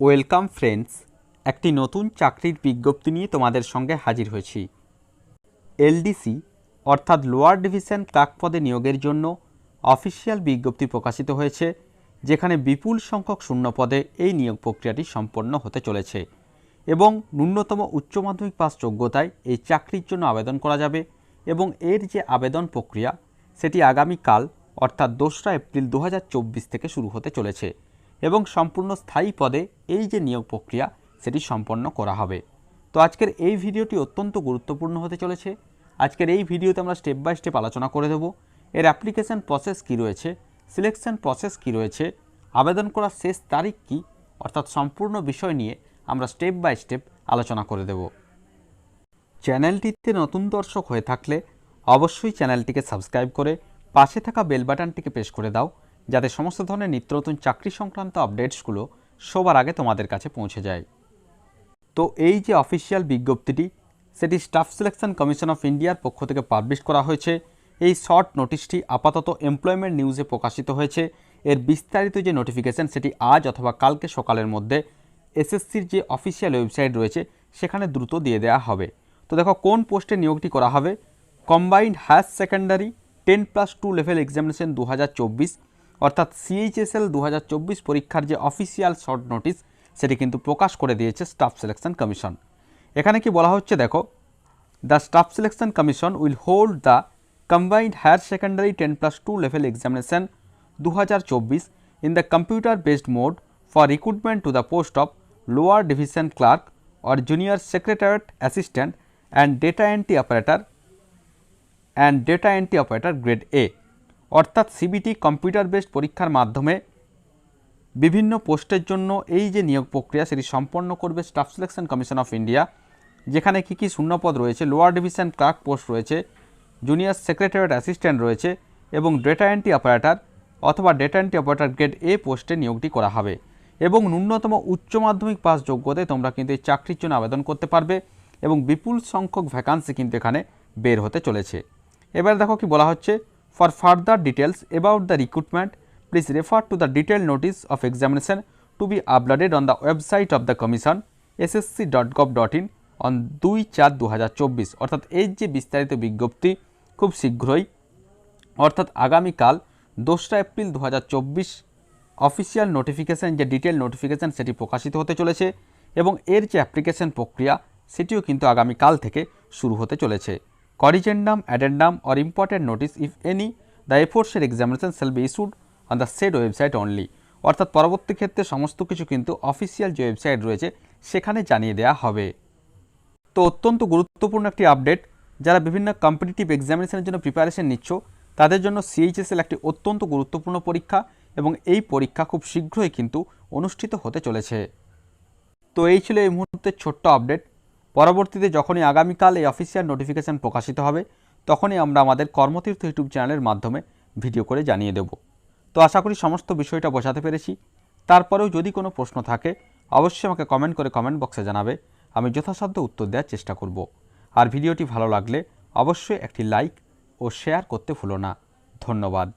Welcome friends, একটি নতুন চাকরির বিজ্ঞপ্তি নিয়ে তোমাদের সঙ্গে হাজির হয়েছি। এলডিসি অর্থাৎ লোয়ার ডিভিশন ক্লার্ক পদে নিয়োগের জন্য অফিসিয়াল বিজ্ঞপ্তি প্রকাশিত হয়েছে, যেখানে বিপুল সংখ্যক শূন্য পদে এই নিয়োগ প্রক্রিয়াটি সম্পন্ন হতে চলেছে এবং ন্যূনতম উচ্চ মাধ্যমিক পাস যোগ্যতায় এই চাকরির জন্য আবেদন করা যাবে এবং এর যে আবেদন প্রক্রিয়া সেটি আগামীকাল অর্থাৎ 2রা এপ্রিল 2024 থেকে শুরু হতে চলেছে এবং সম্পূর্ণ স্থায়ী পদে এই যে নিয়োগ প্রক্রিয়া সেটি সম্পন্ন করা হবে। তো আজকের এই ভিডিওটি অত্যন্ত গুরুত্বপূর্ণ হতে চলেছে। আজকের এই ভিডিওতে আমরা স্টেপ বাই স্টেপ আলোচনা করে দেব এর অ্যাপ্লিকেশন প্রসেস কী রয়েছে, সিলেকশন প্রসেস কী রয়েছে, আবেদন করার শেষ তারিখ কী, অর্থাৎ সম্পূর্ণ বিষয় নিয়ে আমরা স্টেপ বাই স্টেপ আলোচনা করে দেব। চ্যানেলটিতে নতুন দর্শক হয়ে থাকলে অবশ্যই চ্যানেলটিকে সাবস্ক্রাইব করে পাশে থাকা বেল বাটনটিকে প্রেস করে দাও, যাতে সমস্ত ধরনের নিত্য নতুন চাকরি সংক্রান্ত আপডেটসগুলো সবার আগে তোমাদের কাছে পৌঁছে যায়। তো এই যে অফিসিয়াল বিজ্ঞপ্তিটি সেটি স্টাফ সিলেকশন কমিশন অফ ইন্ডিয়ার পক্ষ থেকে পাবলিশ করা হয়েছে। এই শর্ট নোটিশটি আপাতত এমপ্লয়মেন্ট নিউজে প্রকাশিত হয়েছে। এর বিস্তারিত যে নোটিফিকেশন সেটি আজ অথবা কালকে সকালের মধ্যে এসএসসির যে অফিসিয়াল ওয়েবসাইট রয়েছে সেখানে দ্রুত দিয়ে দেওয়া হবে। তো দেখো কোন পোস্টে নিয়োগটি করা হবে। Combined higher secondary 10+2 level examination 2024 অর্থাৎ সিএইচএসএল 2024 পরীক্ষার যে অফিসিয়াল শর্ট নোটিশ সেটি কিন্তু প্রকাশ করে দিয়েছে স্টাফ সিলেকশন কমিশন। এখানে কি বলা হচ্ছে দেখো, the staff selection commission will hold the combined higher secondary 10+2 level examination 2024 in the computer based mode for recruitment to the post of lower division clerk or junior secretariat assistant and data entry operator grade A অর্থাৎ CBT computer based পরীক্ষার মাধ্যমে বিভিন্ন পোস্টের জন্য এই যে নিয়োগ প্রক্রিয়া সেটি সম্পন্ন করবে staff selection commission of India. যেখানে কী কী শূন্যপদ রয়েছে, লোয়ার ডিভিশন ক্লার্ক পোস্ট রয়েছে, জুনিয়র সেক্রেটারিয়েট অ্যাসিস্ট্যান্ট রয়েছে এবং ডেটা এন্ট্রি অপারেটর অথবা data entry operator grade A পোস্টে নিয়োগটি করা হবে এবং ন্যূনতম উচ্চ মাধ্যমিক পাস যোগ্যতায় তোমরা কিন্তু এই চাকরির জন্য আবেদন করতে পারবে এবং বিপুল সংখ্যক ভ্যাকান্সি কিন্তু এখানে বের হতে চলেছে। এবার দেখো কি বলা হচ্ছে, for further details about the recruitment please refer to the detail notice of examination to be uploaded on the website of the commission ssc.gov.in on 2/4/2024 অর্থাৎ এই যে বিস্তারিত বিজ্ঞপ্তি খুব শীঘ্রই অর্থাৎ আগামীকাল 2রা এপ্রিল 2024 অফিসিয়াল নোটিফিকেশান যে ডিটেল নোটিফিকেশান সেটি প্রকাশিত হতে চলেছে এবং এর যে অ্যাপ্লিকেশন প্রক্রিয়া সেটিও কিন্তু আগামীকাল থেকে শুরু হতে চলেছে। Corrigendum, addendum or important notice if any the এফোর্টসের examination shall be issued on the said website only অর্থাৎ পরবর্তী ক্ষেত্রে সমস্ত কিছু কিন্তু অফিসিয়াল যে ওয়েবসাইট রয়েছে সেখানে জানিয়ে দেওয়া হবে। তো অত্যন্ত গুরুত্বপূর্ণ একটি আপডেট, যারা বিভিন্ন কম্পিটিটিভ এক্সামিনেশনের জন্য প্রিপারেশন নিচ্ছ তাদের জন্য সিএইচএসএল একটি অত্যন্ত গুরুত্বপূর্ণ পরীক্ষা এবং এই পরীক্ষা খুব শীঘ্রই কিন্তু অনুষ্ঠিত হতে চলেছে। তো এই ছিল এই মুহূর্তের ছোট্ট আপডেট। পরবর্তীতে যখনই আগামীকাল এই অফিসিয়াল নোটিফিকেশান প্রকাশিত হবে তখনই আমরা আমাদের কর্মতীর্থ ইউটিউব চ্যানেলের মাধ্যমে ভিডিও করে জানিয়ে দেব। তো আশা করি সমস্ত বিষয়টা বোঝাতে পেরেছি। তারপরেও যদি কোনো প্রশ্ন থাকে অবশ্যই আমাকে কমেন্ট করে কমেন্ট বক্সে জানাবে, আমি যথাসাধ্য উত্তর দেওয়ার চেষ্টা করব। আর ভিডিওটি ভালো লাগলে অবশ্যই একটি লাইক ও শেয়ার করতে ভুলো না। ধন্যবাদ।